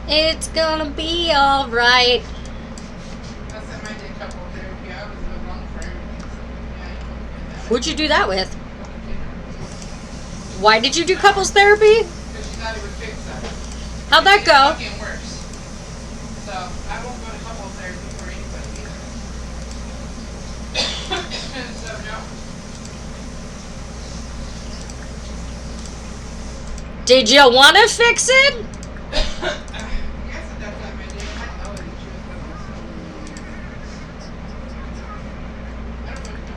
It's gonna be alright. Last time I did couple therapy, I was no longer for everything. So, yeah, you want to do that. Who'd you do that with? Fucking Why did you do couples therapy? because she thought it would fix that. How'd that go? It's fucking worse. So, I won't go to couple therapy for anybody either. So, no. Did you want to fix it? I guess at that time I did. I don't know what she was doing. I don't really know.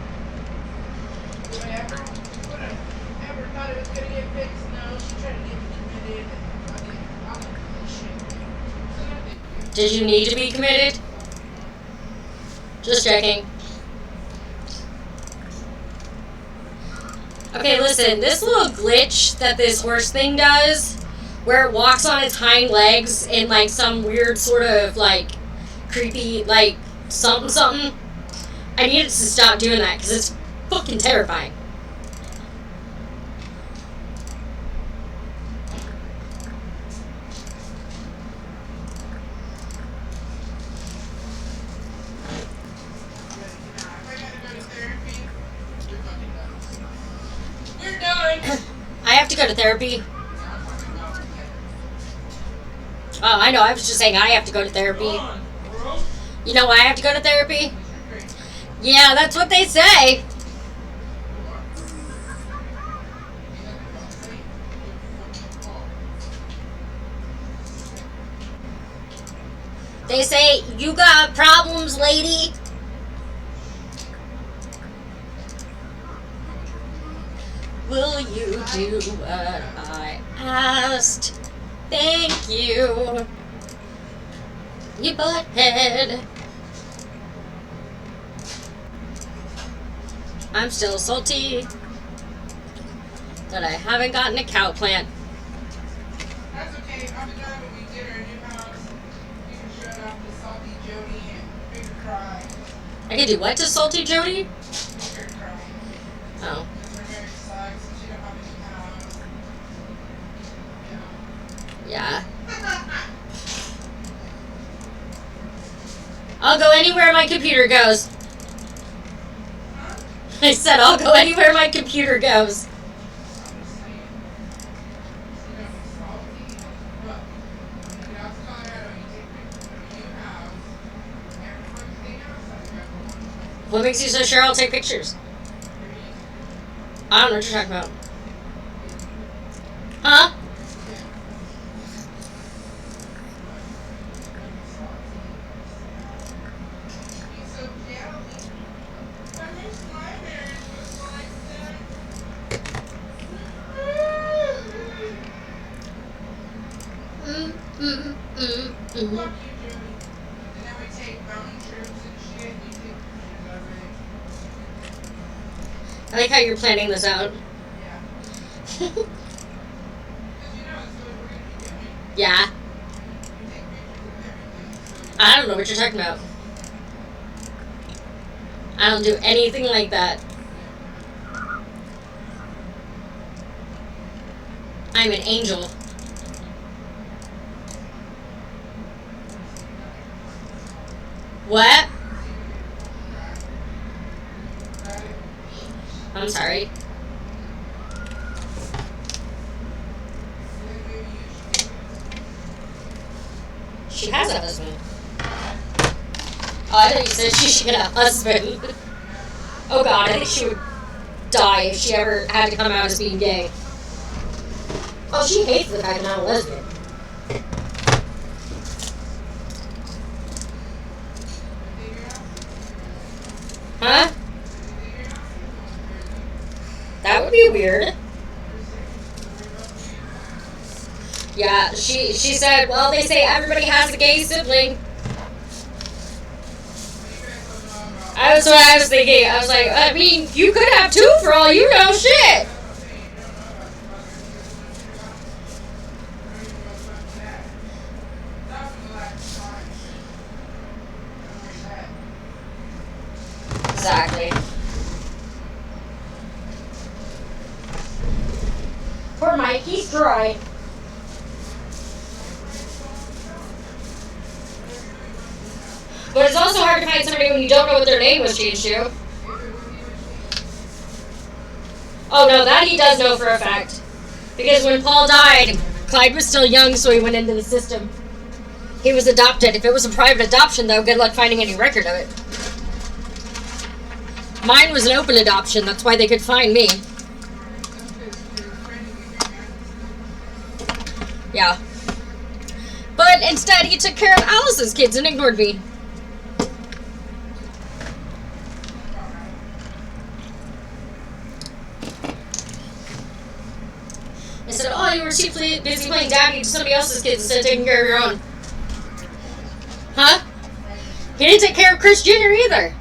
Would I ever thought it was gonna get fixed? No, she tried to get me committed and fucking all that bullshit. So no thank you. Did you need to be committed? Just checking. Okay, listen, this little glitch that this horse thing does, where it walks on its hind legs in like some weird sort of like creepy, like something, I need it to stop doing that because it's fucking terrifying. I have to go to therapy. Oh, I know. I was just saying I have to go to therapy. You know why I have to go to therapy? Yeah, that's what they say. They say, you got problems, lady? Will you do what I asked? Thank you. You butthead. I'm still salty that I haven't gotten a cow plant. That's okay. On the drive when we did our new house, you can show it off to Salty Jody and Bigger Cry. I could do what to salty Jody? Bigger Cry. Oh. Because her marriage sucks and she don't have a new house. Yeah. I'll go anywhere my computer goes. Huh? I said I'll go anywhere my computer goes. I'm just saying. You know, it's salty. Look, when you get out to Colorado, you take pictures of your new house. Every fucking thing outside, you got one. What makes you so sure I'll take pictures? I don't know what you're talking about. Huh? He's so jelly. I wish my marriage was like that. Fuck you, Jody. And then we take mountain trips and shit, and you take pictures of it. I like how you're planning this out. Yeah. Because you know it's what we're gonna be doing. Yeah. You take pictures of everything. So I don't know what you're talking about. I don't do anything like that. I'm an angel. What? I'm sorry. She has a husband. Oh, I thought you said she should get a husband. Oh god, I think she would die if she ever had to come out as being gay. Oh, she hates the fact that I'm a lesbian. Huh? That would be weird. Yeah, she said, well, they say everybody has a gay sibling. That's what I was thinking. I was like, I mean, you could have two for all you know, shit. Exactly. Poor Mike, he's dry. But it's also hard to find somebody when you don't know what their name was changed to. Oh no, that he does know for a fact. Because when Paul died, Clyde was still young, so he went into the system. He was adopted. If it was a private adoption, though, good luck finding any record of it. Mine was an open adoption, that's why they could find me. Yeah. But instead, he took care of Alice's kids and ignored me. I said, oh, you were too busy playing daddy to somebody else's kids instead of taking care of your own. Huh? He didn't take care of Chris Jr. either.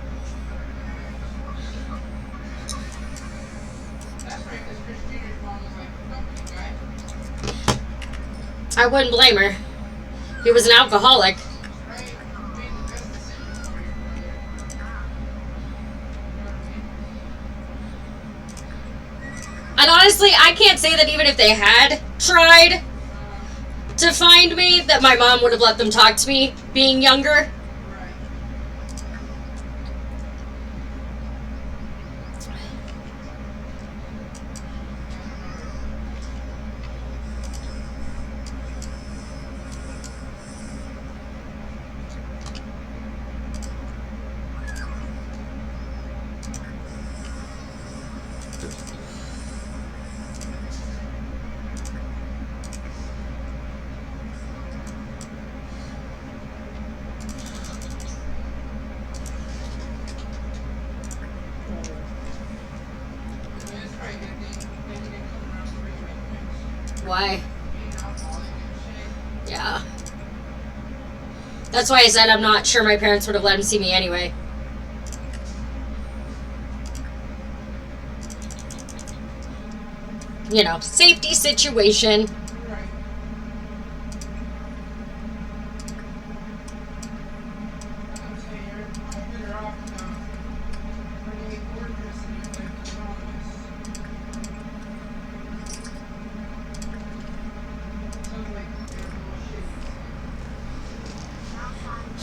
I wouldn't blame her. He was an alcoholic. And honestly, I can't say that even if they had tried to find me, that my mom would have let them talk to me being younger. Why? Yeah. That's why I said I'm not sure my parents would have let him see me anyway. You know, safety situation.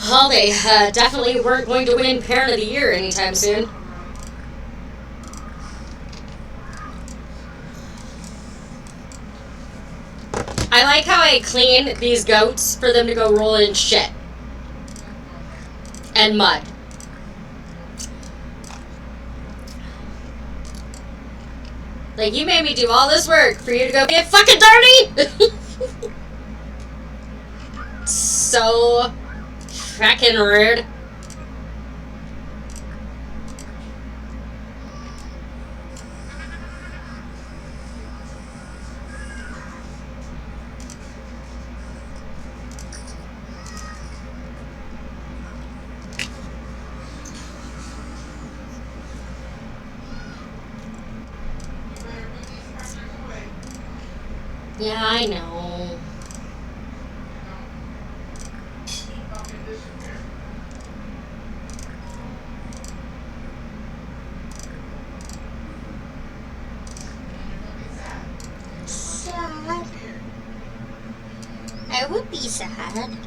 Well, they definitely weren't going to win Parent of the Year anytime soon. I like how I clean these goats for them to go roll in shit. And mud. Like, you made me do all this work for you to go get fucking dirty? So fracking rude. Yeah, I know. Sad. I would be sad.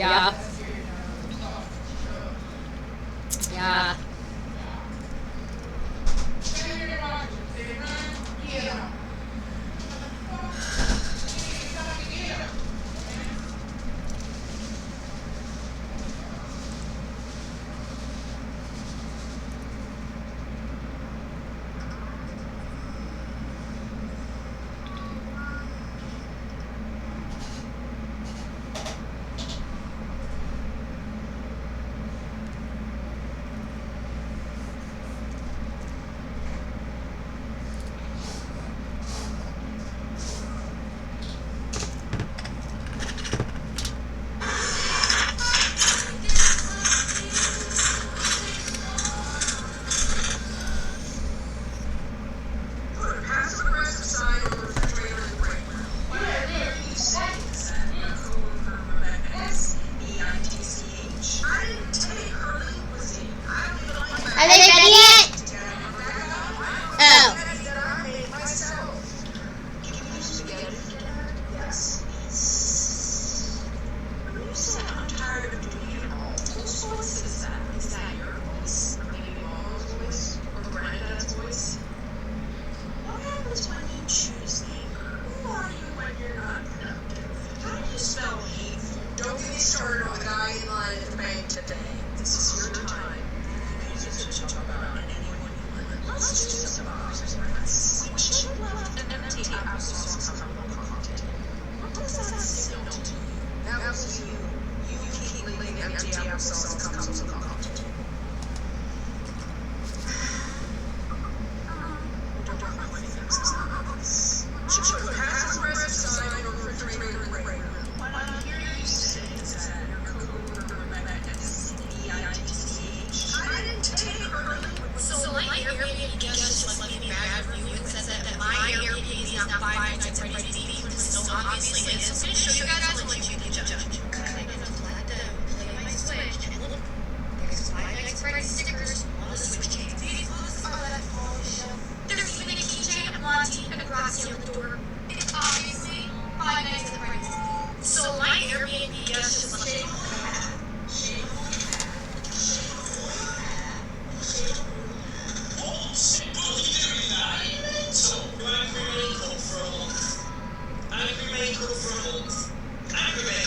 Yeah. Yeah. Are they ready yet? Oh. Don't get me started on the guy in line at the bank today. This is your time. You use it to talk about anyone you want. Let's do some observations. We should left an empty applesauce content. What does that signal to you? That was you. You keep leaving empty applesauce content. Don't really fix this. Should put pass aggressive sign on refrigerator and breaker. What I'm hearing you say is that your co-worker Magnifying, EITH. I didn't take her. So my Airbnb guest just left me a bad review and said that my Airbnb is now 5 nights ready to be, when so obviously is. So I'm going to show you guys what you can judge. Kind of flat down, play my switch, and look, there's 5 nights ready stickers on the switch chain. These clothes are that polished. There's even a keychain, a Monty, and a Gracie on the door. It's obviously 5 nights at the party. So my Airbnb guest just left Aggravating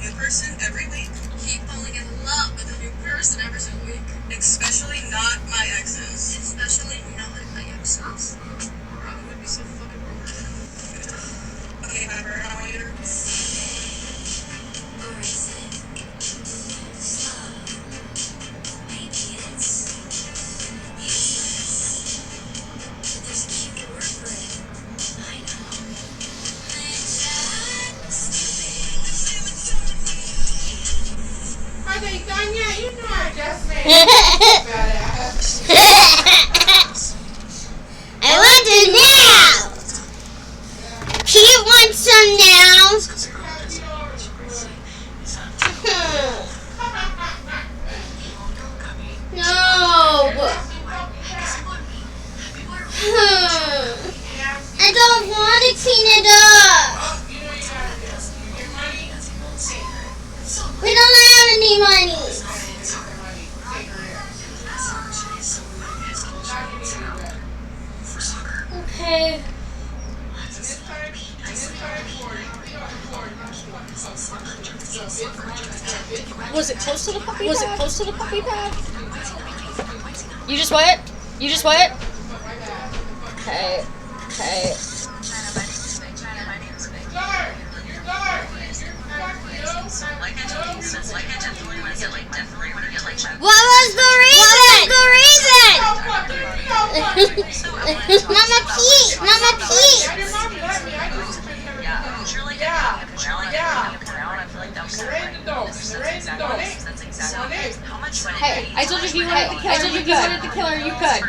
new person every week. Keep falling in love with a new person every single week. Especially not my exes. Especially not my exes. That would be so fucking wrong. Okay, Piper, I want you to... Or is it? Slow. Maybe it's... useless. But there's a cute word for it. I know. Are they done yet? You know I just made it. Badass. I want it now. Pete wants some now. No. I don't want to clean it up. We don't have any money. Okay. Was it close to the puppy pad? Was it close to the puppy pad? You just what? You just what? Okay. Okay. What was the reason? Mama Pete! Mama Pete! Hey, I told you if you wanted to kill her, you could.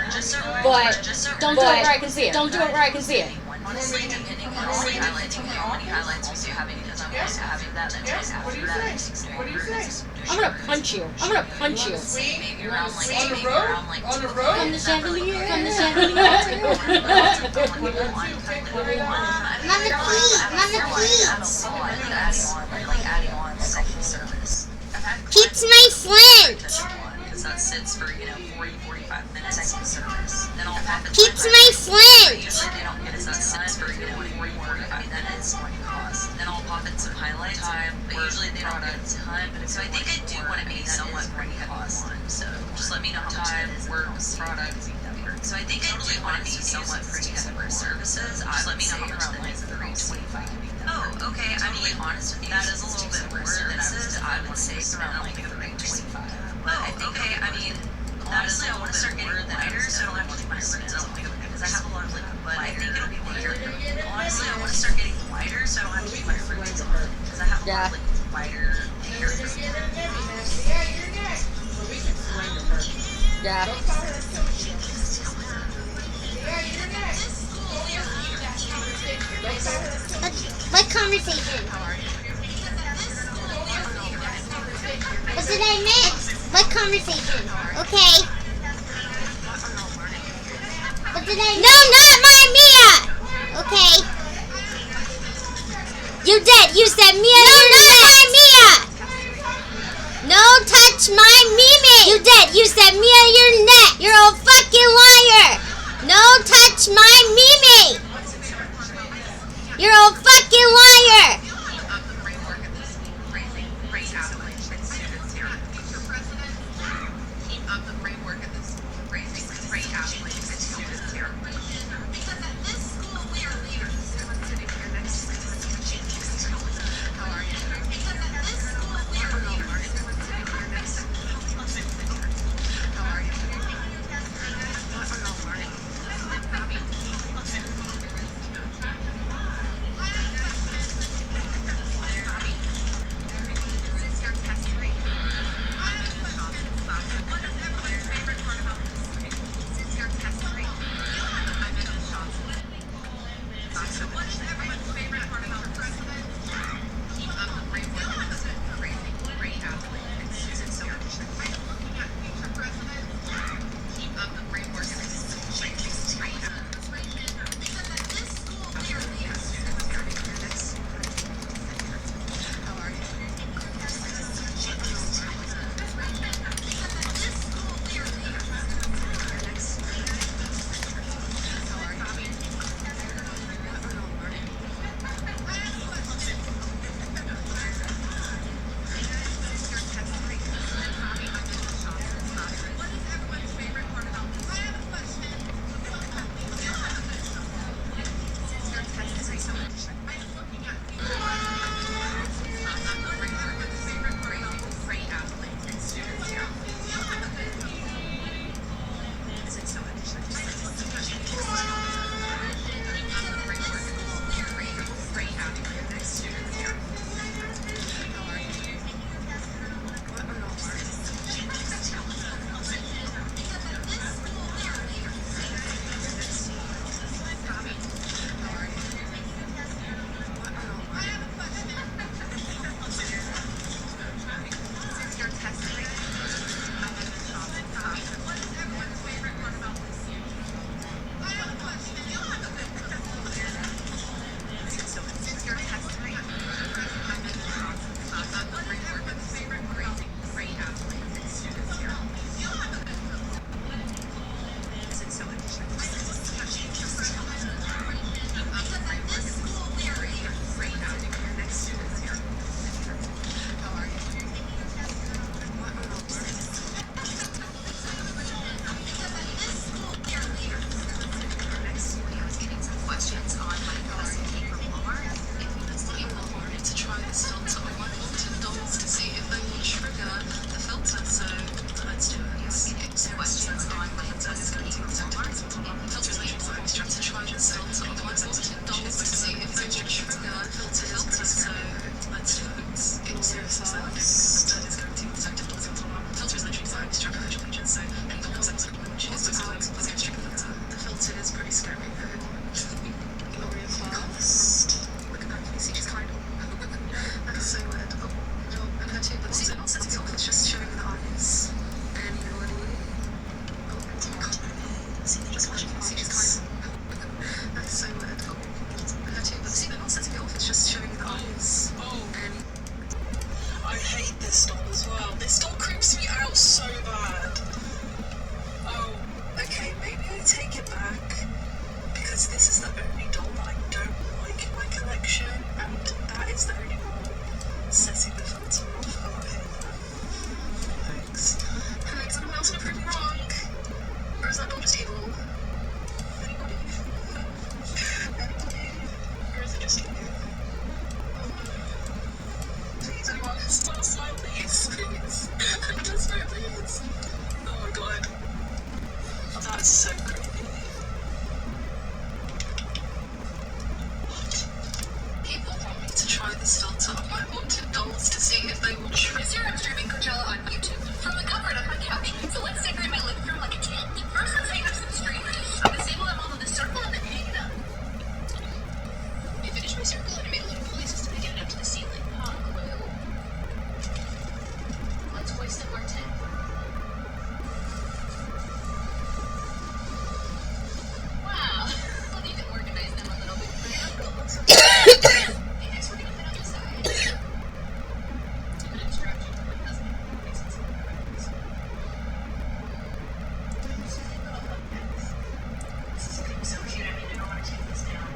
But don't do it where I can see it. Don't do it where I can see it. Honestly, depending on how many highlights we do having, because I'm also having that, and just after that, What do you say? I'm gonna punch you. I'm gonna punch you. maybe around like, On the maybe road? around like On the 2 road? From the chandelier. From the Mama Pete! Mama Pete! Pete's my friend! because that sits for, 40-45 minutes second service. Then I'll pop it. Pete's my friend! Usually they don't get us that sits for, 40-45 minutes when you cost. Then I'll pop in some highlight time, but usually they don't get time. But so I think I do want to be somewhat pretty cost. So just let me know time, works, product. So I think I do want to be somewhat pretty customer services. Just let me know how much that is at the rate 25. Oh, okay. I'm really honest with you. That is a little bit more than I would say around like the rate 25. But I think honestly, I want to start getting lighter so I don't have to do my friends because I have a lot of liquid, but I think it'll be lighter. Honestly, I want to start getting lighter so I don't have to do my friends because I have a lot of lighter hair. Yeah. What conversation? What did I miss? What conversation? Okay. What did I miss? No, not my Mia! Okay. You did. You said Mia. No, not my Mia! No, touch my Mimi! You did. You said Mia, your neck. You're a fucking liar. No, touch my Mimi! You're a fucking liar! just showing the eyes. Oh, I hate this doll as well. This doll creeps me out so bad. Oh, okay, maybe I take it back. Because this is the only doll that I don't like in my collection. And that is the only doll setting the filter off. Oh, okay. Thanks. Thanks, anyone else have proven wrong? Or is that doll just evil? Anybody? Anybody? Or is it just you? Please, anyone, stop smile, please. Please. I'm desperate, please. Oh my god. That's so creepy. People want me to try this filter. I wanted dolls to see if they will try. This year I'm streaming Coachella on YouTube from the comfort of my couch. So let's decorate my living room like a tent. First, let's hang up some streamers. I'm disable them all in the circle and then hang it up. I finished my circle and I made a little pulley system to get it up to the ceiling. Hot glue. Let's hoist up our tent. Wow. I'll need to organize them a little bit. Okay, next we're gonna put on the side. Put instruction. It doesn't make sense. This is looking so cute. I mean, I don't want to take this down.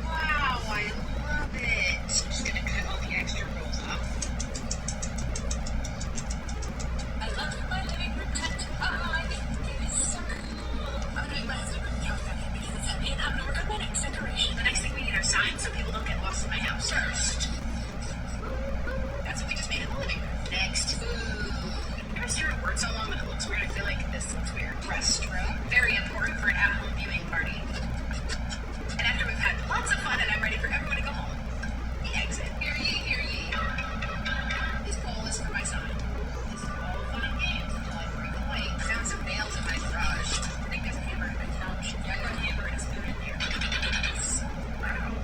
Wow, I love it. I'm just gonna cut all the extra rolls off. I love my living room cut. I think it is so cool. I'm gonna make my husband bring the couch back in because it's empty and I'm gonna work on my next decoration. The next thing we need are signs so people don't get lost in my house first. That's what we just made in the living room. Next, food. I never see her word so long when it looks weird. I feel like this looks weird. Restroom. Very important for an at-home viewing party. And after we've had lots of fun and I'm ready for everyone to go home, the exit. Hear ye, hear ye. This bowl is for my son. This is all fun and games until I break away. I found some nails in my garage. I think there's a hammer in my couch. Yeah, I got a hammer and a spoon in there. Wow.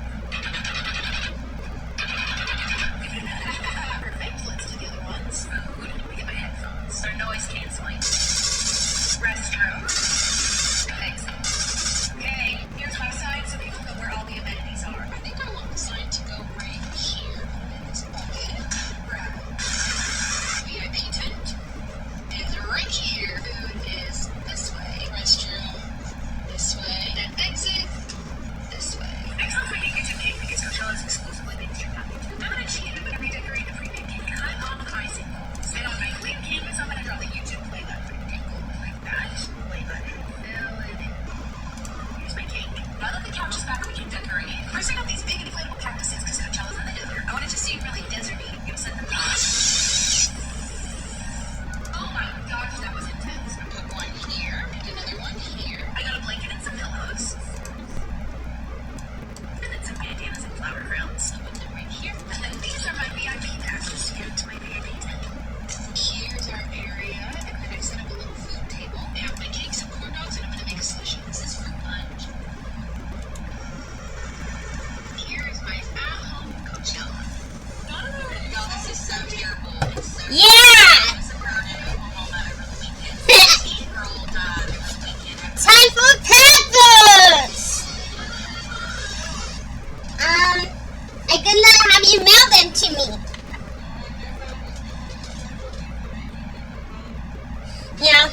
Perfect. Let's do the other ones. Food. Let me get my headphones. They're noise canceling. Restroom. Excellent. Okay, here's my sign so people know where all the amenities are. I think I want the sign to go right here in this bucket. Right. VIP tent is right here. Food is this way. Restroom this way. Then exit this way. Next one's making YouTube cake because Coachella is exclusively being streamed on YouTube. I'm gonna cheat. I'm gonna redecorate the premium cake. Cut all the icing balls. And on my clean canvas, I'm gonna draw the YouTube play button rectangle like that. Play button. Fill it in. Here's my cake. Now that the couch is back, we can decorate. First, I got these big inflatable cactuses because Coachella's in the desert. I wanted to seem really deserty. You set them up. Oh my gosh, that was intense. I put one here and another one here. I got a blanket and some pillows. And then some bandanas and flower crowns. I'll put them right here. And then these are my VIP passes to get into my VIP tent. Here's our area. And then I set up a little food table. I have my cakes and corn dogs and I'm gonna make a slushy. This is fruit punch. Here is my at-home Coachella. Y'all, this is so terrible. It's so Yeah! I'm so proud of you. Home over the weekend. Girl died over the weekend. Time for peppers! I could not have you mail them to me. Yeah.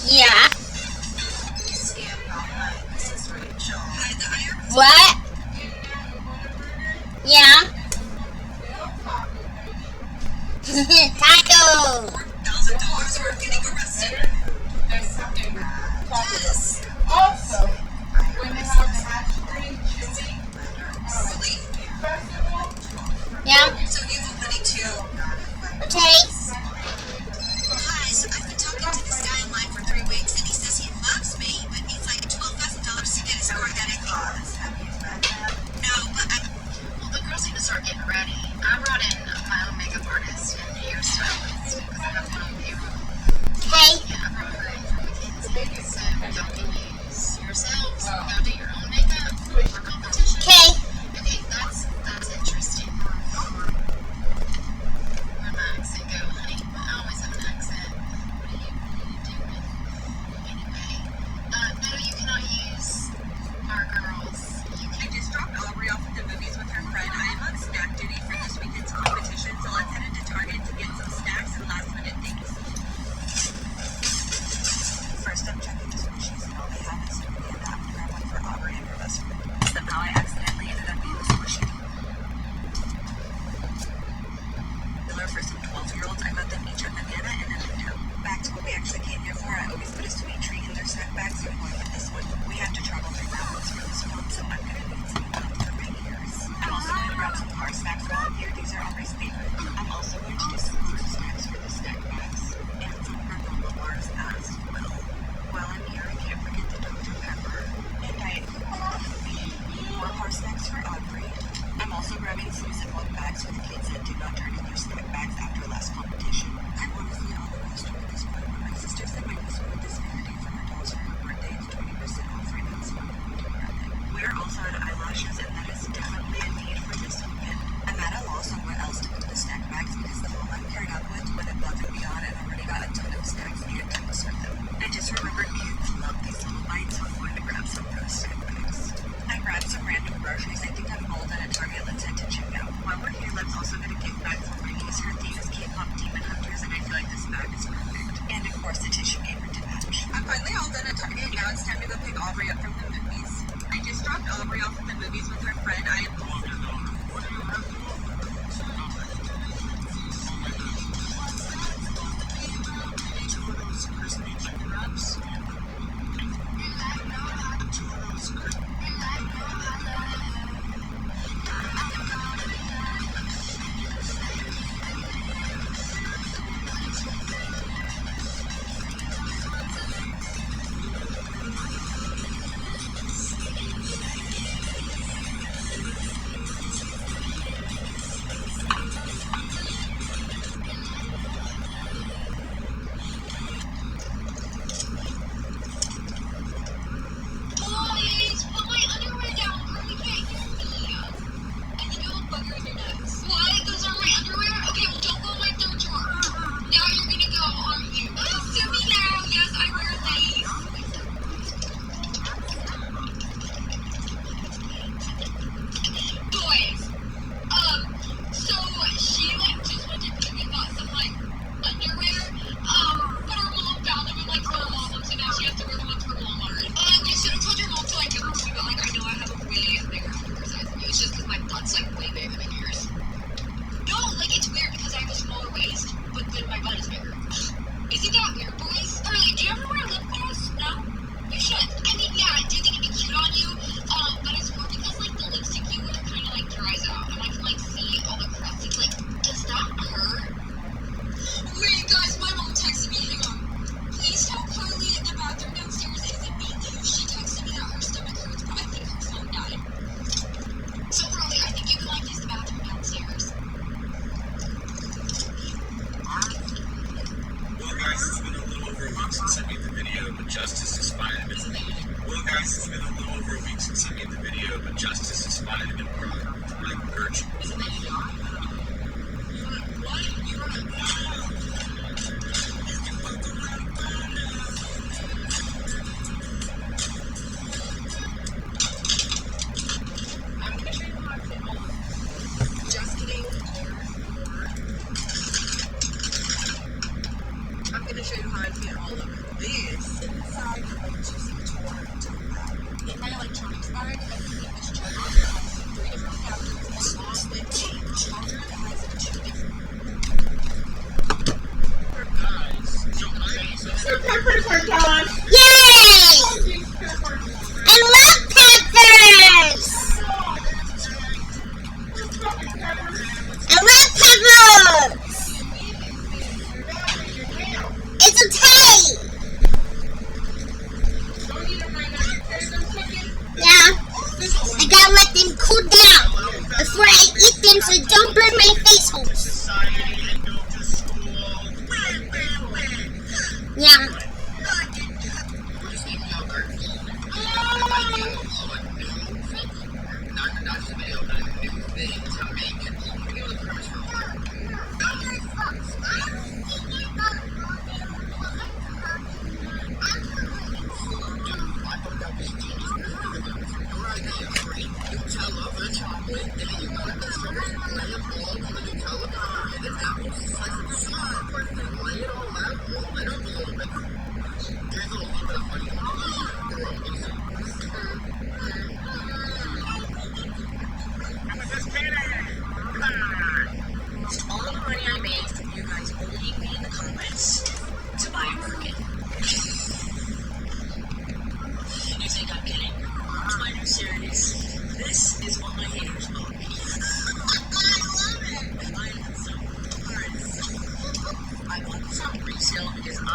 Yeah. This is Rachel. Hi, the iron. What? Yeah. Taco. $4,000 worth getting arrested. There's something fabulous. Also, when they have the hash green chili festival, Yeah. So you have money too. Okay. Hi, so I've been talking to this guy online for 3 weeks and he says he loves me, but needs like $12,000 to get his organic claws. No, but well, the girls need to start getting ready. I brought in my own makeup artist and hairstylist because I have my own payroll. Okay. Yeah, I brought her in from McKinsey. So y'all can use yourselves. Go do your own makeup for competition. Okay. Okay, that's interesting. 2-year-olds, I got them each a banana and a mango. Back to what we actually came here for, I always put a sweet treat in their snack bag, so I'm going with this one. We have to travel through mountains for this one, so I'm gonna need some for my ears. I'm also going to grab some car snacks while I'm here. These are Aubrey's favorite. I'm also going to do some fruit snacks for the snack bags and some granola bars as well. While I'm here, I can't forget the Dr. Pepper and Diet Coke. More car snacks for Aubrey. I'm also grabbing some Ziploc bags for the kids that did not turn in their snack bags after last competition. I'm honestly on the last one at this point, but my sister said my niece wanted this favorite day for her dolls for her birthday. It's 20% off right now, so I'm going to grab it. We're also out of eyelashes, and that is definitely a need for this weekend. I'm at a loss on what else to put in the snack bags because the mall I'm paired up with went above and beyond and already got a ton of snacks and tips for them. I just remembered kids love these little bites, so I'm going to grab some for the snack bags. I grabbed some random groceries. I think I'm all done at Target. Let's head to checkout. While we're here, let's also get a gift bag for my niece. Her theme is K-pop Demon Hunters, and I feel like this bag is perfect. And of course, the tissue paper to match. I'm finally all done at Target. Now it's time to go pick Aubrey up from the movies. I just dropped Aubrey off at the movies with her friend. I am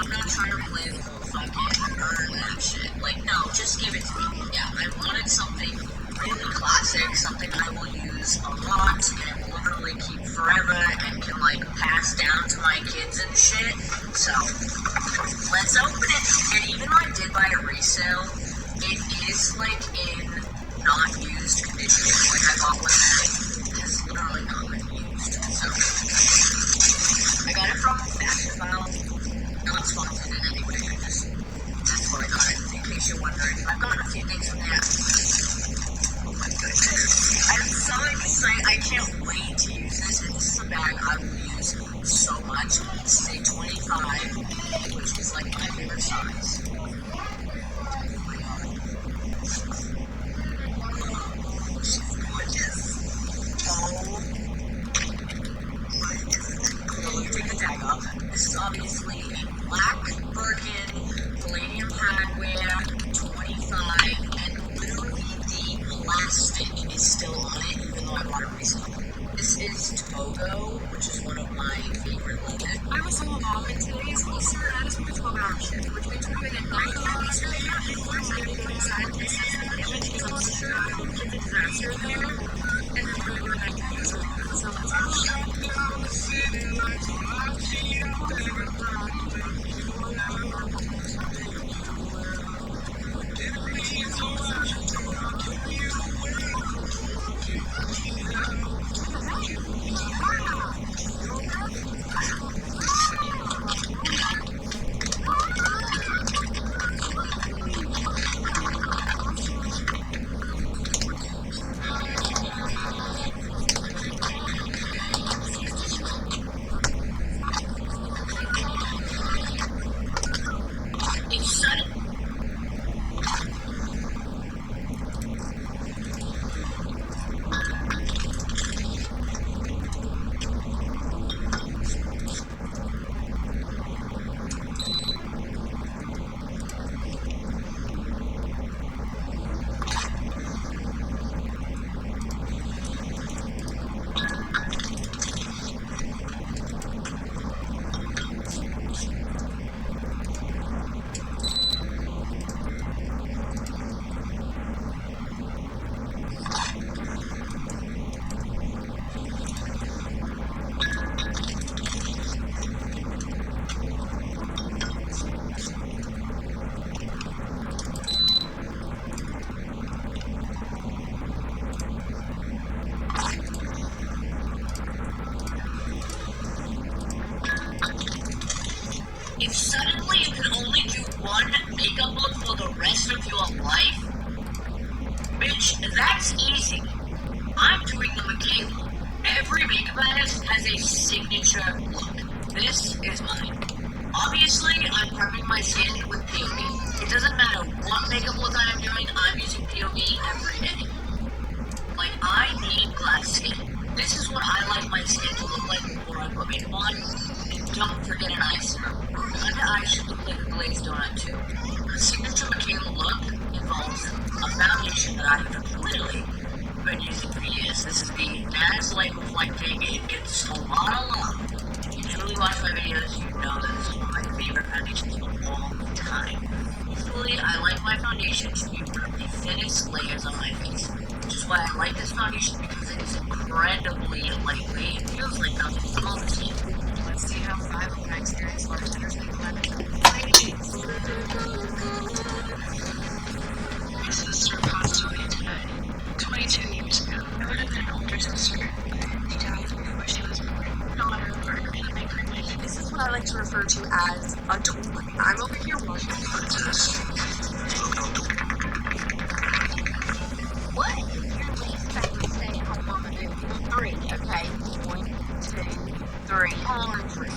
I'm not trying to play the whole fucking earn that shit. Like, no, just give it to me. Yeah, I wanted something really classic, something I will use a lot and will literally keep forever and can, like, pass down to my kids and shit. So, let's open it. And even though I did buy a resale, it is, like, in not used condition. Like, I bought one that has literally not been used. So, I got it from Fashion File. Not sponsored in any way. That's what I got it, in case you're wondering. I've gotten a few things from there. Oh my goodness. I'm so excited. I can't wait to use this. And this is a bag I will use so much. This is a 25, which is like my favorite size. Oh my god. Oh, she's gorgeous. Oh my god. Let me take the tag off. This is obviously a black Birkin, palladium hardware, 25, and literally the plastic is still on it, even though I bought it recently. This is Togo, which is one of my favorite leggings. I was so mom, and today's Easter, that is for the 12-hour shift, which means we're doing a 9-hour Easter shift before I go inside this season, which is also sure it's a disaster there, and then we're going to go back to Easter. So let's go. If suddenly you can only do one makeup look for the rest of your life, bitch, that's easy. I'm doing the Michaela. Every makeup artist has a signature look. This is mine. Obviously, I'm prepping my skin with POV. It doesn't matter what makeup look I'm doing, I'm using POV every day. Like, I need glass skin. This is what I like my skin to look like before I put makeup on. And don't forget an eye serum. The under eye should look like a glazed donut too. The signature Michaela look involves a foundation that I have completely been using for years. This is the NAS Light Reflecting. It gets a lot of love. If you truly watch my videos, you know that this is one of my favorite foundations of all time. Usually, I like my foundation to be one of the thinnest layers on my face, which is why I like this foundation because it is incredibly lightweight. It feels like nothing on the skin. Let's see how 5 of my experienced bartenders make lemon. My sister passed away today. 22 years ago. I would have been an older sister. She died before she was born. No matter the burger to make her make. This is what I like to refer to as a toilet. I'm over here washing dishes. What is your least favorite stay-at-home mama do? 3, okay? 1, 2, 3. Laundry.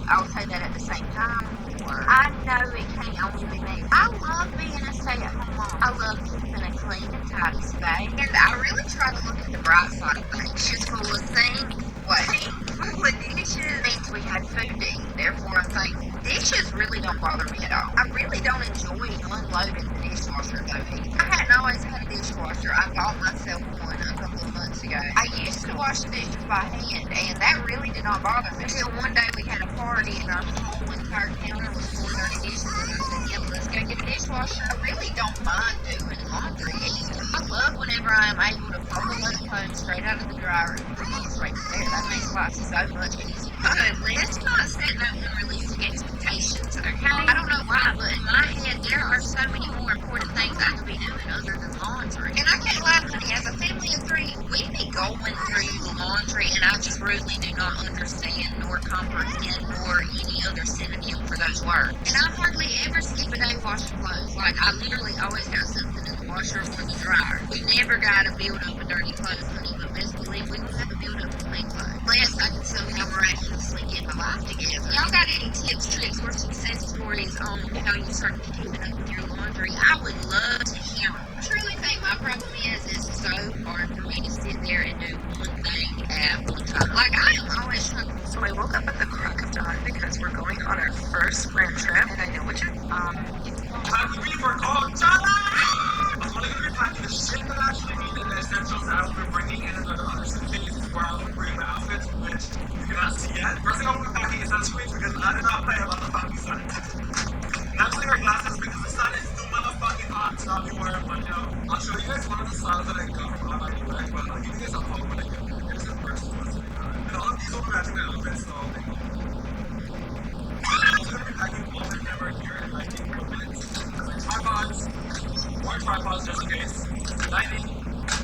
I'll say that at the same time. I know it can't only be me. I love being a stay-at-home mom. I love keeping a clean and tidy space. And I really try to look at the bright side of things. Dishes full of things. What? Full of dishes means we had food to eat. Therefore, I'm saying dishes really don't bother me at all. I really don't enjoy unloading the dishwasher though. I hadn't always had a dishwasher. I bought myself one a couple of months ago. I used to wash the dishes by hand, and that really did not bother me until one day we had a party and our whole on the car counter with 4 dirty dishes, and I said, yeah, let's go get a dishwasher. I really don't mind doing laundry either. I love whenever I'm able to pull a load of clothes straight out of the dryer and put these right there. That makes life so much easier. But let's not set no unrealistic expectations, okay? I don't know why, but in my head, there are so many more important things I could be doing other than laundry. And I can't lie, honey, as a family of 3, we be going through the laundry, and I truly do not understand nor comprehend nor any other synonym for those words. And I hardly ever skip a day washing clothes. Like, I literally always have something in the washer or the dryer. We never got to build up a dirty clothes, honey, but best believe we don't have to build up a clean clothes. Unless I can somehow miraculously get my life together. Y'all got any tips, tricks, or success stories on how you start keeping up with your laundry? I would love to hear them. I truly think my problem is it's so hard for me to sit there and do one thing at one time. Like, I am always struggling. So I woke up at the crack of dawn because we're going on our first road trip, and I know what you're, Time to leave for Coachella! I'm only gonna be packing the shit that I actually need and the essentials that I'll be bringing in another other suitcase where I'll be bringing my outfits, which you cannot see yet. First thing I'm gonna be packing is sunscreen because I do not play about the fucking sun. Not only wear glasses because the sun is too motherfucking hot to not be wearing one, yo. I'll show you guys one of the styles that I got from Ollie, right? But I'll give you guys a haul when I get there. Here's the first one. And all of these will be matching my outfits, so they go. I'm also gonna be packing all the camera here and lighting equipment. Tripods, more tripods just in case, lighting,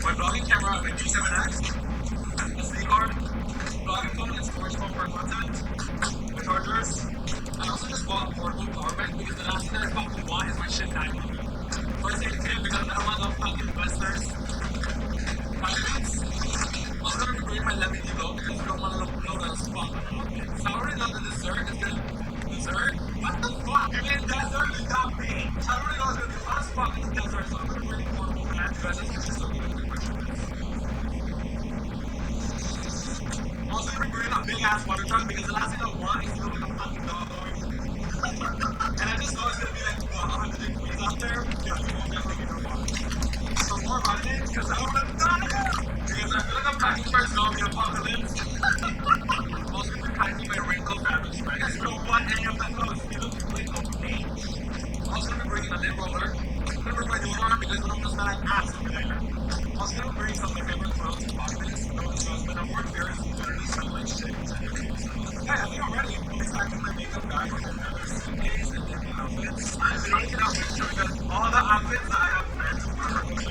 my vlogging camera, my G7X, a SD card, vlogging phone and storage phone for content, my chargers. I also just bought a portable power bank because the last thing that I fucking want is my shit dying on me. First thing tip because I don't want no fucking investors. Vitamins. I'm also gonna be bringing my lemon low because I don't want to blow that spot on my outfit. So I already know the dessert is good. Dessert? What the fuck? I mean, dessert is not me. I already know it's gonna be the last fucking dessert, so I'm gonna bring a portable pan because it's just so good with my chickens. I'm also gonna be bringing a big ass water truck because the last thing I want is feeling like a fucking dog. And I just know it's gonna be like 100 degrees out there. Yeah, we won't definitely get no water. So more vitamins because I don't want to die. Because I feel like I'm packing for a zombie apocalypse. I'm also gonna be packing my wrinkle fabric spray. It's real 1 a.m. that goes. It looks like a pain. I'm also gonna be bringing a lip roller. I'm gonna bring my deodorant because I don't want to smell like ass over there. I'm also gonna bring some of my favorite clothes and pockets. No one shows, but I'm more curious and literally smell like shit. Yeah, I think I'm ready. I'm just packing my makeup bag with another suitcase and then my outfits. I've been making outfits to because all the outfits I have planned to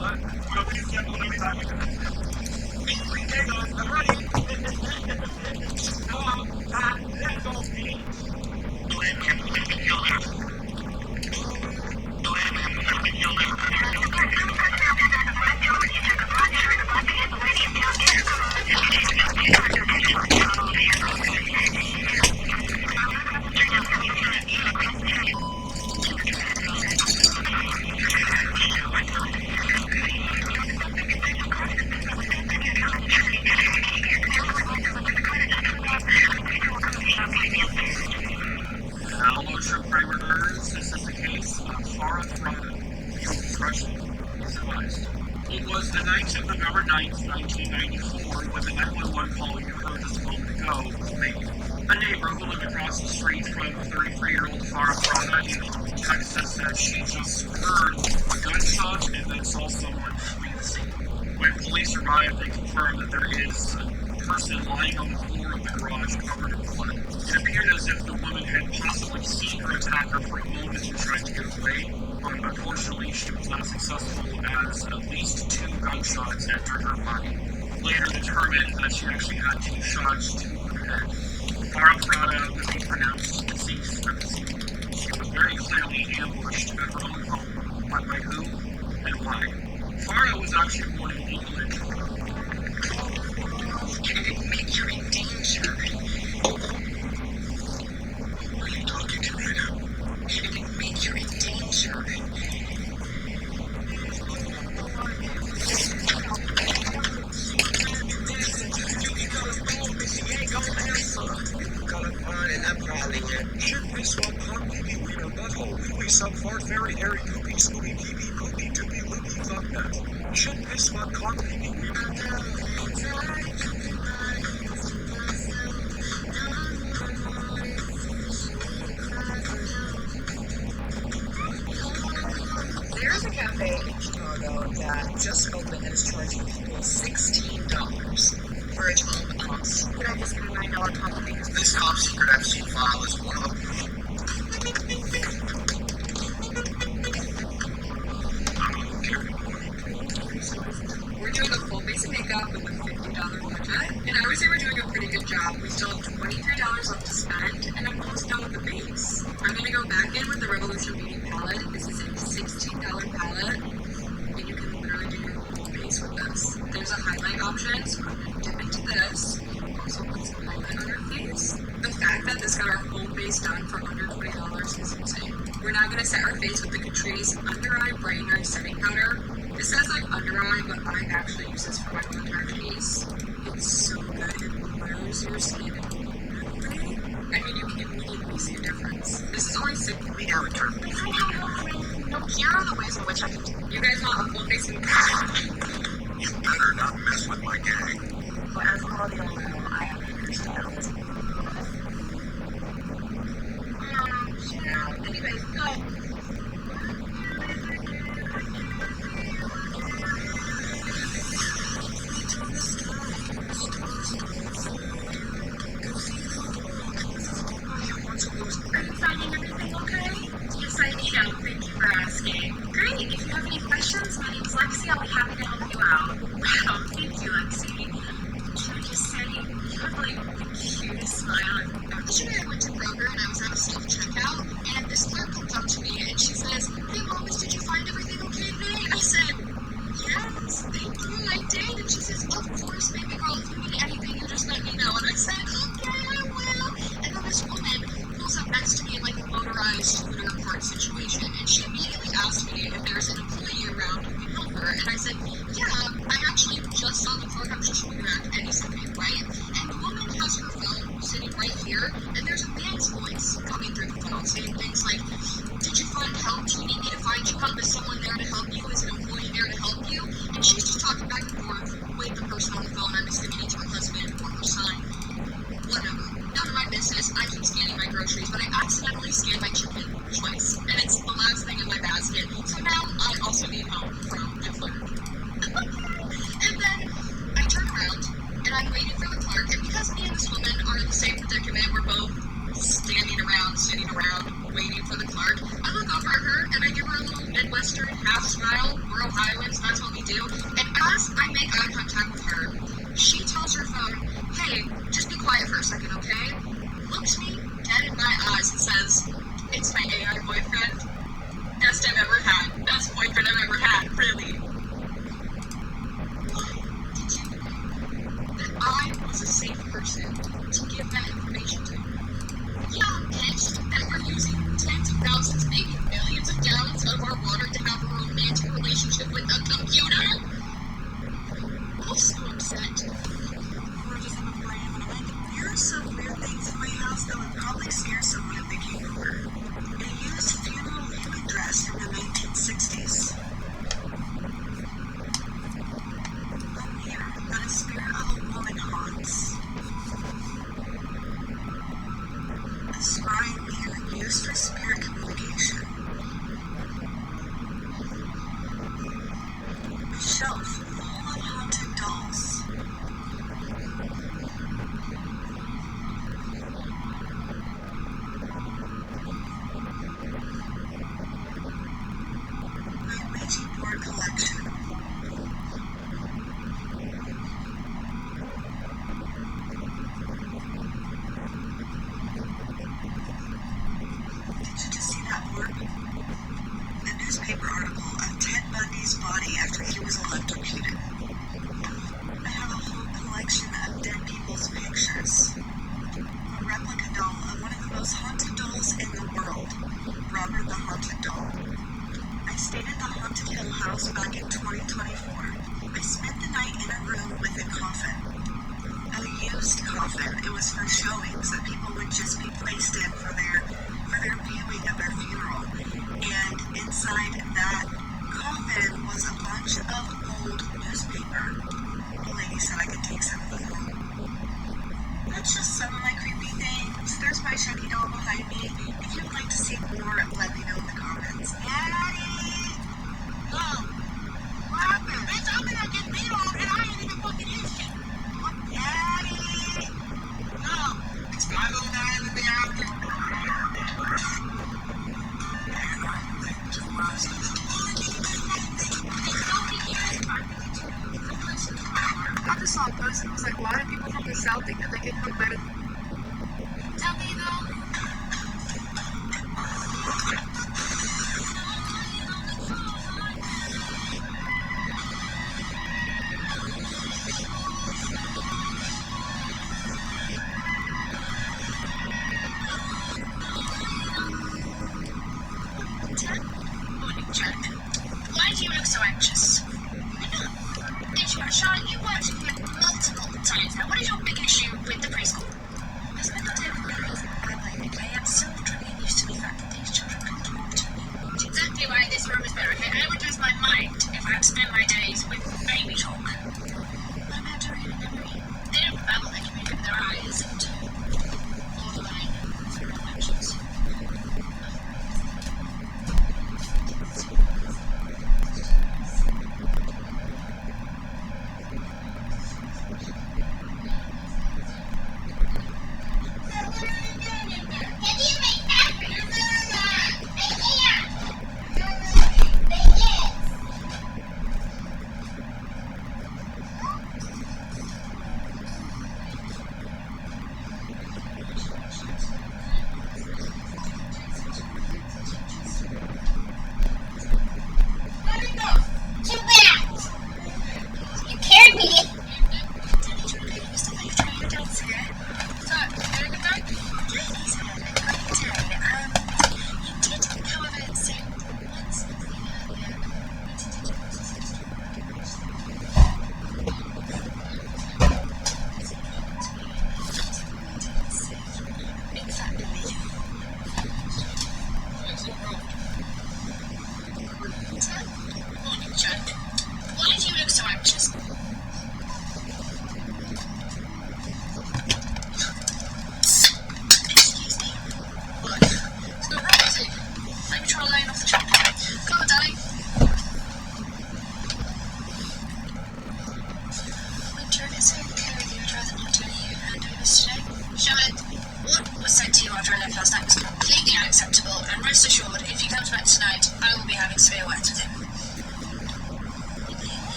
wear. So please get one every time I can. Hey guys, I'm ready. Come on, let's go, Pete. Hello, trip predators. This is the case of Farah Throbbing. Your impression is advised. It was the night of November 9th, 1994, when the 911 call you heard just a moment ago was made. A neighbor who lived across the street from 33-year-old Farah Throbbing in Texas said she just heard a gunshot and then saw someone flee the scene. When police arrived, they confirmed that there is a person lying on the floor of the garage covered in blood. It appeared as if the woman had possibly seen her attacker for a moment and tried to get away, but unfortunately she was not successful as at least 2 gunshots entered her body. Later determined that she actually had 2 shots to her head. Farah Throbbing would be pronounced deceased at the scene. She was very clearly ambushed at her own home, but by who and why? Farah was actually born in England. you're in danger. Who are you talking to right now? You're in danger. Should we swap hot pee-pee wiener butthole? We sub fart very hairy poopy snoopy pee-pee poopy doopy loopy fuck that. Should we swap hot pee-pee wiener? cafe in Chicago that just opened that is charging people $16 for a 12 ounce. Could I just get a $9 combo? This top secret FC file is one of them. We're doing a full base of makeup with a $50 budget, and I would say we're doing a pretty good job. We still have $23 left to spend, and I'm almost done with the base. I'm gonna go back in with the Revolution Beauty palette. This is a $16 palette, and you can literally do your whole base with this. There's a highlight option, so I'm gonna dip into this. Also put some highlight on our face. The fact that this got our whole base done for under $20 is insane. We're now gonna set our face with the Catrice Under Eye Brightener Setting Powder. It says like under eye, but I actually use this for my contact face. It's so good. It blurs your skin immediately. I mean, you can immediately see a difference. This is only $60. We have a term. No, here are the ways in which I can do. You guys want a full face and You better not mess with my gang. Well, as quality all know, I have hairstyles. Yeah. Anyways, go. Are you finding everything okay? Yes, I am. Thank you for asking. Great. If you have any questions, my name's Lexi. I'll be happy to help you out. Wow, thank you, Lexi. Can I just say, you have like the cutest smile. Yesterday I went to Kroger and I was at a self-checkout, and this clerk comes up to me and she says, "Hey, Mamas, did you find everything okay today?" I said, "Yes, thank you, I did." And she says, "Of course, baby girl, if you need anything, you just let me know." And I said, "Okay, I will." And then this woman pulls up next to me in like a motorized scooter park situation, and she immediately asked me if there's an employee around who can help her. And I said, "Yeah, I actually just saw the clerk. I'm just going to back any second, right?" And the woman has her phone sitting right here, and there's a man's voice coming through the phone saying things like, "Did you find help? Do you need me to find you help? Is someone there to help you? Is an employee there to help you?" And she's just talking back and forth with the person on the phone. I'm assuming it's her husband or her son. Whatever. None of my business. I keep scanning my groceries, but I accidentally scanned my chicken twice, and it's the last thing in my basket. So now I also need help from the clerk. And then I turn around, and I'm waiting for the clerk, and because me and this woman are in the same predicament, we're both standing around, sitting around, waiting for the clerk. I look over at her, and I give her a little Midwestern half smile. We're Ohioans, that's what we do. And as I make eye contact with her, she tells her phone, "Hey, just be quiet for a second, okay?" Looks me dead in my eyes and says, "It's my AI boyfriend. Best I've ever had. Best boyfriend I've ever had, really." Why did you know that I was a safe person to give that information to? Yeah, I'm pissed that we're using tens of thousands, maybe millions of gallons of our water to have a romantic relationship with a computer. Also upset. There are some weird things in my house that would probably scare someone if they came over. A used funeral human dress from the 1960s. A mirror that a spirit of a woman haunts. A scrying mirror used for spirit communication. A shelf full of haunted dolls. Collection. Did you just see that board? A newspaper article of Ted Bundy's body after he was electrocuted. I have a whole collection of dead people's pictures. A replica doll of one of the most haunted dolls in the world, Robert the Haunted Doll. I stayed at the Haunted Hill House back in 2024. I spent the night in a room with a coffin. A used coffin. It was for showings that people would just be placed in for their viewing of their funeral. And inside that coffin was a bunch of old newspaper. The lady said I could take some of them home. That's just some of my creepy things. There's my Chucky doll behind me. If you'd like to see more, let me know in the comments. Daddy! Oh. Tell me though. Morning, Jack. Why do you look so anxious? Charlotte, you worked here multiple times now. What is your big issue with the preschool? As I got over I am still trying to get used to the fact that these children can talk to me. It's exactly why this room is better. Okay, I would lose my mind if I spend my days with baby talk. What about during a memory? They don't babble, they communicate with their eyes and borderline through their actions.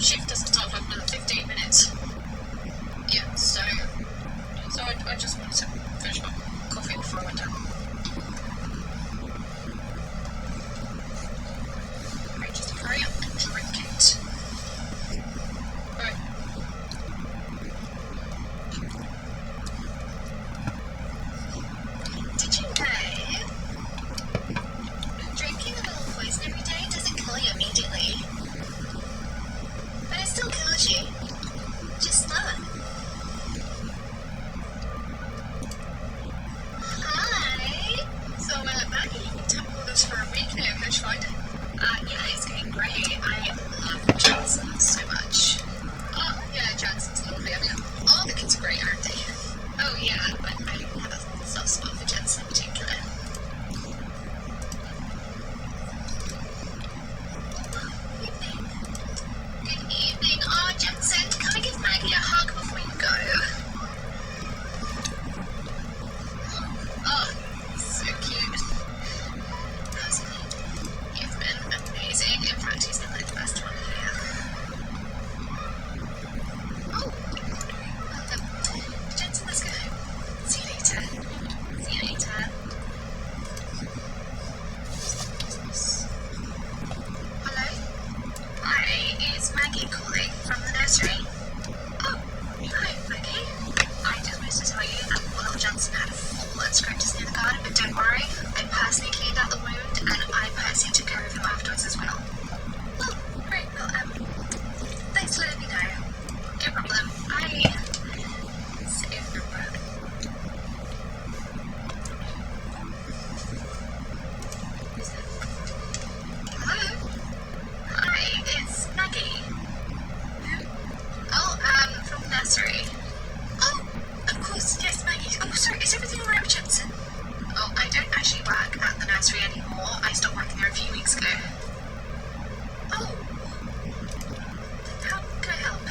Shift you. Just look. Hi. So, Maggie, you've been tapping with us for a week now. How'd you find it? Yeah, it's going great. I love Johnson so much. Oh, yeah, Johnson's lovely. I mean, all the kids are great, aren't they? Oh, yeah, but I have a soft spot for Jensen in particular. Good evening. Oh, Jensen, can I give Maggie a hug before you go? Oh, so cute. How's he? You've been amazing. In fact, he's been like the best one here. Oh, Jensen, let's go. See you later. See you later. Hello? Hi, it's Maggie calling from the nursery. Oh, hi, Maggie. I just wanted to tell you that Willow Johnson had a full scratches near the garden, but don't worry, I personally cleaned out the wound and I personally took care of him afterwards as well. Oh, great. Well, thanks for letting me know. No problem. I saved your breath. Hello? Hi, it's Maggie. Who? Oh, from the nursery. Oh, of course, yes, Maggie. Oh, sorry, is everything alright with Jensen? Oh, I don't actually work at the nursery anymore. I stopped working there a few weeks ago. Oh. How can I help?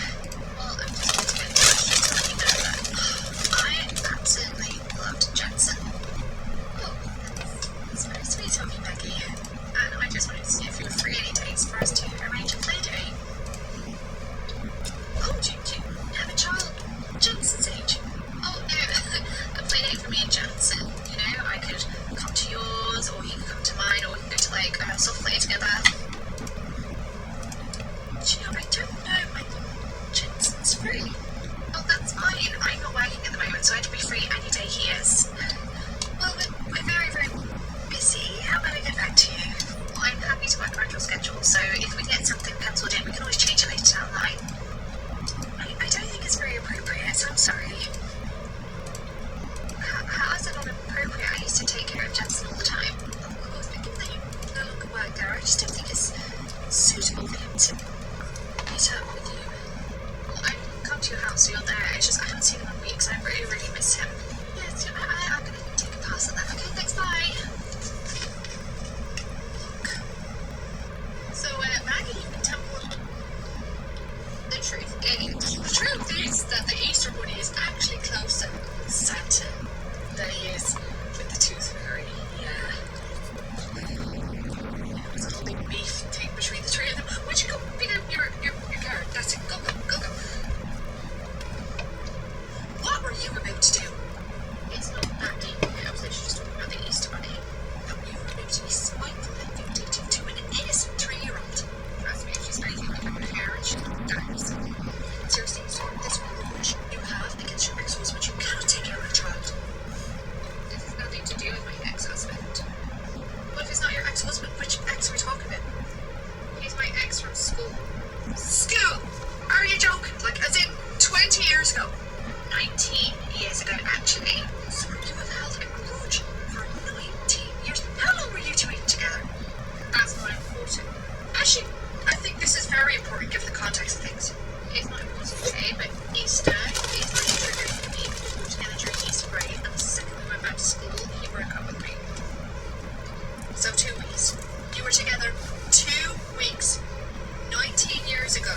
Well, I'm just going to get in touch to let you know that I absolutely loved Jensen. Oh, that's very sweet of you, Maggie. And I just wanted to see if you were free any days for us to arrange a play date. Oh, do you have a child Jensen's age? Oh, no, a play date for me and Jensen. You know, I could come to yours, or you can come to mine, or we can go to like a soft play together. Do you know, I don't know. Jensen's free. Oh, that's fine. I'm not working at the moment, so I can be free any day he is. Well, we're very, very busy. How about I get back to you? Well, I'm happy to work around your schedule, so if we get something penciled in, we can always change it later down the line. I don't think it's very appropriate, so I'm sorry. How is it not appropriate? I used to take care of Jensen all the time. Of course, but given that you no longer work there, I just don't think it's suitable for him to meet up with you. Well, I can come to your house so you're there. It's just I haven't seen him in weeks. I really, really miss him. Yes, I'm going to take a pass on that. Okay, thanks, bye. So, Maggie, you've been templed. The truth is that the Easter Bunny is actually closer to Santa than he is with the Tooth Fairy. Yeah. There's a whole big beef thing between the three of them. Would you go pick up your card? That's it. Go. What were you about to do? It's not that deep. I was literally just talking about the Easter Bunny. No, you were about to be spiteful and vindictive to an innocent 3-year-old. Trust me, if she's anything like a parent, she'll die. Seriously, this revenge you have against your ex-husband, you cannot take care of a child. This has nothing to do with my ex-husband. What if it's not your ex-husband? Which ex are we talking about? He's my ex from school. School? Are you joking? Like, as in 20 years ago? 19 years ago, actually. So you have held a grudge for 19 years. How long were you two even together? That's not important. Actually, I think this is very important given the context of things. It's not important, okay, but Easter is really triggering for me because we were together during Easter break, and the second we went back to school, he broke up with me. So 2 weeks. You were together 2 weeks, 19 years ago,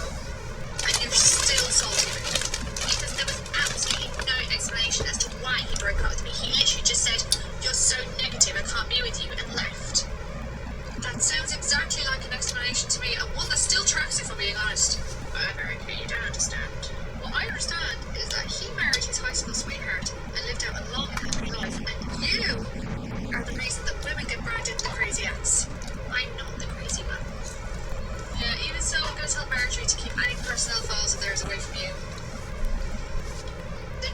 and you're still salty with him. Because there was absolutely no explanation as to why he broke up with me. He literally just said, "You're so negative, I can't be with you," and left. That sounds exactly like an explanation to me, and one that still tracks if I'm being honest. America, you don't understand. What I understand is that he married his high school sweetheart and lived out a long and happy life, and you are the reason that women get branded the crazy ex. I'm not the crazy one. Yeah, even so, I'm going to tell Marjorie to keep any personnel files of theirs away from you.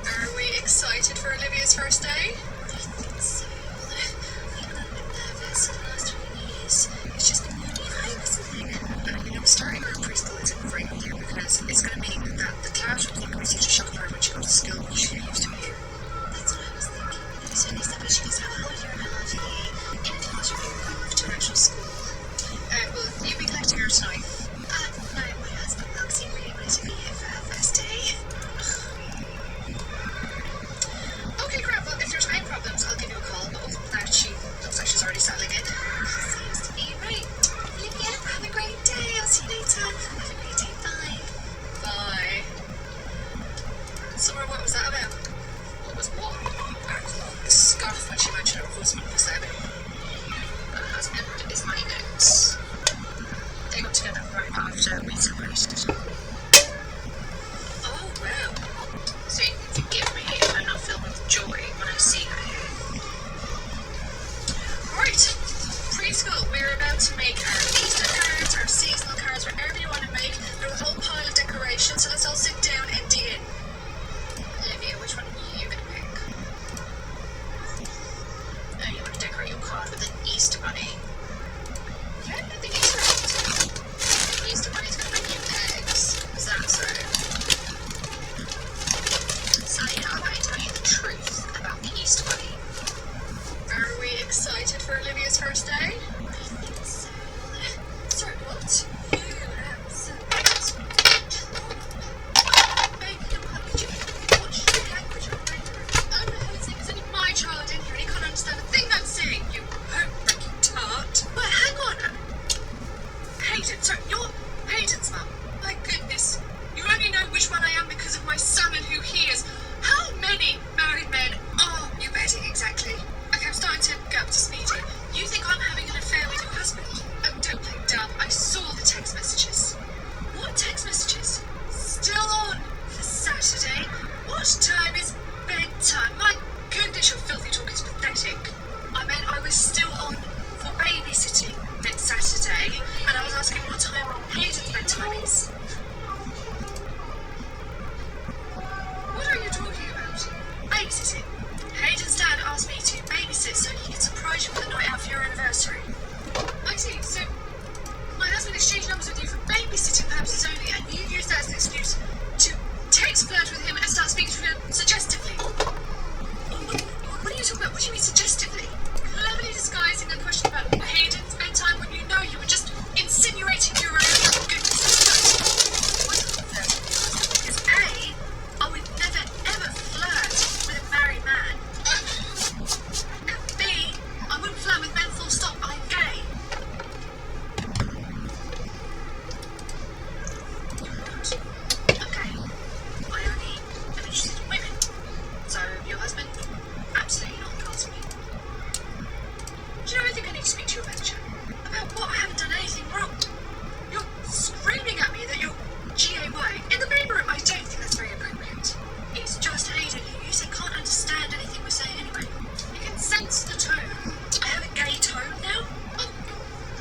Are we excited for Olivia's first day? I think so. I'm a little bit nervous for the last 20 years. It's just been really high, isn't it? You know, starting our preschool isn't great here because it's going to be skill she used to be. That's what I was thinking. But as soon as that she gets out of your LRD, in a few years you'll move to an actual school. Will you be collecting her tonight? No, my husband Luxie really wanted to be here for her first day. Okay, great. Well, if there's any problems, I'll give you a call. But other than that, she looks like she's already settling in. Seems to be right. Olivia, have a great day. I'll see you later. Have a great day. Bye. Bye. Summer, what was that about? What was what? The scarf when she mentioned her husband was there. Her husband is my ex. They got together right after we separated. Oh, well. So you can forgive me if I'm not filled with joy when I see her here. Right. Preschool, we're about to make our Easter cards, our seasonal cards, whatever you want to make. There's a whole pile of decorations, so let's all sit down and dig in. Olivia, which one are you going to pick? Oh, you want to decorate your card with an Easter bunny? Yeah, I think Easter bunny. The Easter bunny's going to bring you eggs. Is that so? Sally, I'm going to tell you the truth about the Easter bunny. Are we excited for Olivia's first day? I think so. Sorry, what? You am so Baby, come on, could you watch the language on paper? Oh, for heaven's sake, there's only my child in here and he can't understand a thing I'm saying, you heartbreaking tart. But hang on. Hayden, sorry, you're Hayden's mum. My goodness. You only know which one I am because of my son and who he is. How many married men are you betting exactly? Okay, I'm starting to get up to speed here. You think I'm having an affair with your husband? Oh, don't play dumb. I saw the text messages. What text messages? Still on for Saturday? What time is bedtime? My goodness, your filthy talk is pathetic. I meant I was still on for babysitting next Saturday, and I was asking what time Hayden's bedtime is. What are you talking about? Babysitting. Hayden's dad asked me to babysit so he could surprise you with a night out for your anniversary. I see, so my husband exchanged numbers with you for babysitting purposes only, and you used that as an excuse to text flirt with him and start speaking to him suggestively. What are you talking about? What do you mean suggestively? Cleverly disguising a question about Hayden's bedtime when you know you were just insinuating your own goodness. Wonderful flirting with your husband, because A, I would never ever flirt with a married man. And B, I wouldn't flirt with men full stop. I'm gay. Okay. I only am interested in women. So your husband, absolutely not the card for me. Do you know, I think I need to speak to you about chat. About what? I haven't done anything wrong. You're screaming at me that you're GAY in the baby room. I don't think that's very appropriate. It's just Hayden who you said can't understand anything we're saying anyway. You can sense the tone. I have a gay tone now? Oh,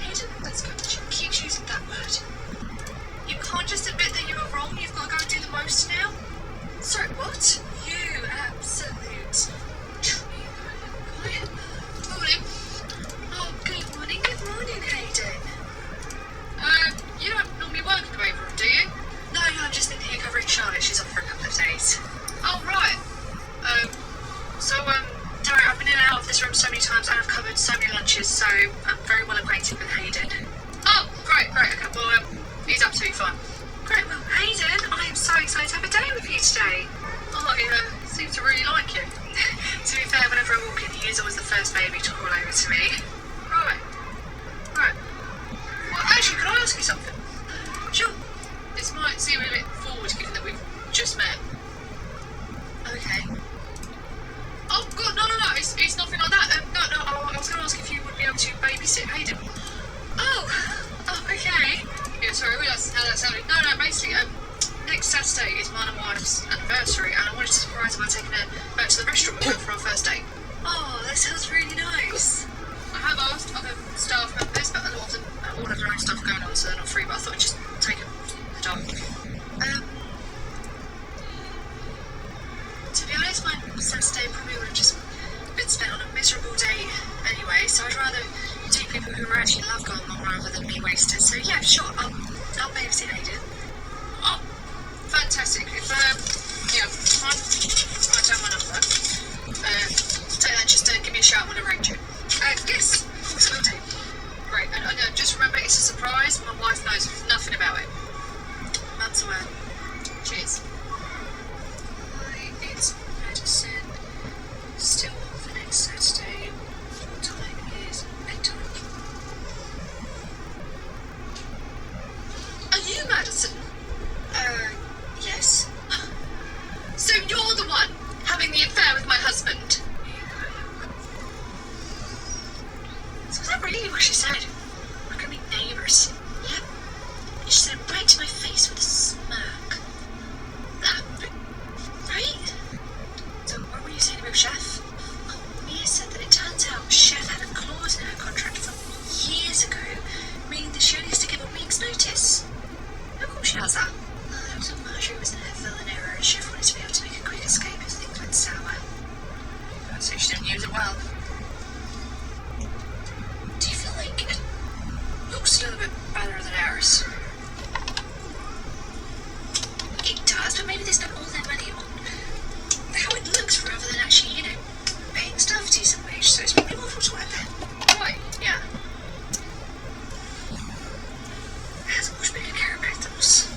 Hayden, let's go. She keeps using that word. You can't just admit that you were wrong. You've got to go and do the most now. Sorry, what? You absolute trio. Morning. Oh, good morning, Hayden. You don't normally work in the baby room, do you? No, I've just been here covering Charlotte. She's off for a couple of days. Oh, right. Derek, I've been in and out of this room so many times and I've covered so many lunches, so I'm very well acquainted with Hayden. Oh, great, okay, well, he's absolutely fine. Great, well, Hayden, I am so excited to have a day with you today. Oh, he seems to really like you. To be fair, whenever I walk in, he is always the first baby to crawl over to me. Right. Well, actually, could I ask you something? Sure. This might seem a bit forward given that we've just met. Okay. Oh, God, no, it's nothing like that. No, I was going to ask if you would be able to babysit Hayden. Oh, okay. Yeah, sorry, I realised how that sounded. No, basically, next Saturday is mine and my wife's anniversary, and I wanted to surprise her by taking her back to the restaurant with her for our first date. Oh, that sounds really nice. I have asked other staff members, but a lot of them have all of their own stuff going on, so they're not free, but I thought I'd just take them the dog. To be honest, my Saturday probably would have just been spent on a miserable day anyway, so I'd rather take people who are actually love gone on rather than be wasted. So yeah, sure, I'll babysit Hayden. Oh, fantastic. If, yeah, fine. Write down my number. Just give me a shout when I ring you. Yes, of course I will do. Right, and just remember it's a surprise. My wife knows nothing about it. Mum's aware. Cheers. Hi, it's Madison. Still on for next Saturday. What time is bedtime? Are you Madison? Yes. So you're the one having the affair with my husband? So was that really what she said? We're gonna be neighbours. Yep. And she said it right to my face with a smirk. Right? So what were you saying about Chef? Well, Mia said that it turns out Chef had a clause in her contract from years ago, meaning that she only has to give a week's notice. Of course she does that. I was Marjorie was in her villain era and Chef wanted to be able to make a quick escape if things went sour. So she didn't use it well. Do you feel like it looks a little bit better than ours? It does, but maybe they spent all their money on how it looks rather than actually, paying staff a decent wage, so it's maybe more for worth it. Right, yeah. It has a much bigger carpet than us.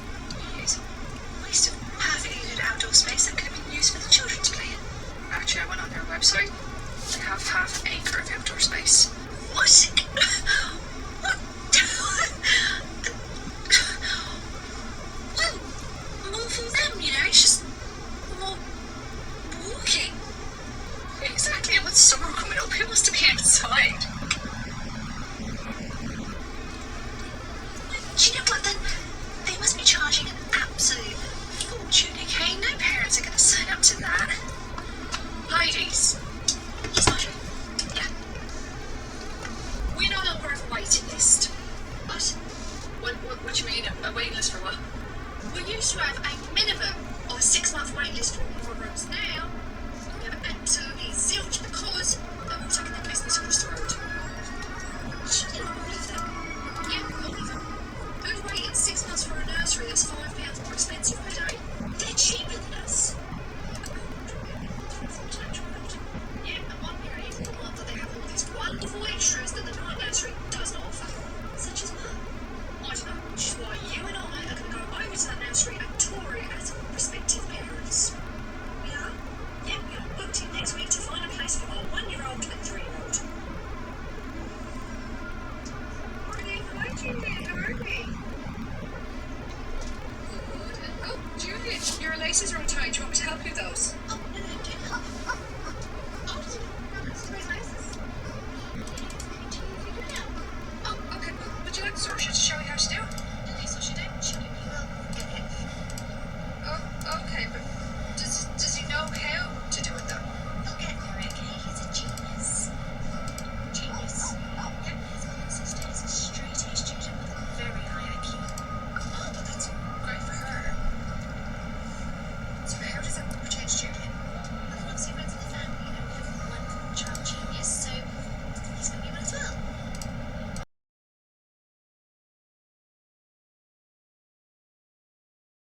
It's a waste of perfectly good outdoor space that could have been used for the children to play in. Actually, I went on their website. They have half an acre of outdoor space. What? What? Well, more for them, it's just more walking. Exactly, and with summer coming up, who wants to be outside? Do you know what, then? They must be charging an absolute fortune, okay? No parents are going to sign up to that. Ladies. Yes, Marjorie. Yeah. We're no longer on a waiting list. What do you mean? A waiting list for what? We used to have a minimum of a 6-month waiting list for all our rooms. Now, we have absolutely zilch because they're all taking their business across the road. Should you not believe that? Yeah, I believe them. Who's waiting 6 months for a nursery that's £5 more expensive per day? They're cheaper than us. Yeah, and one period in the month that they have all these wonderful extras that the night nursery does not offer. Such as what? I don't know, which is why you and I are going to go over to that nursery and tour it as prospective parents. We are? Yeah, we are booked in next week to find a place for our 1-year-old and 3-year-old. Morning, hi Juliet, how are we? Good. Oh, Juliet, your laces are untied. Do you want me to help you with those? Oh,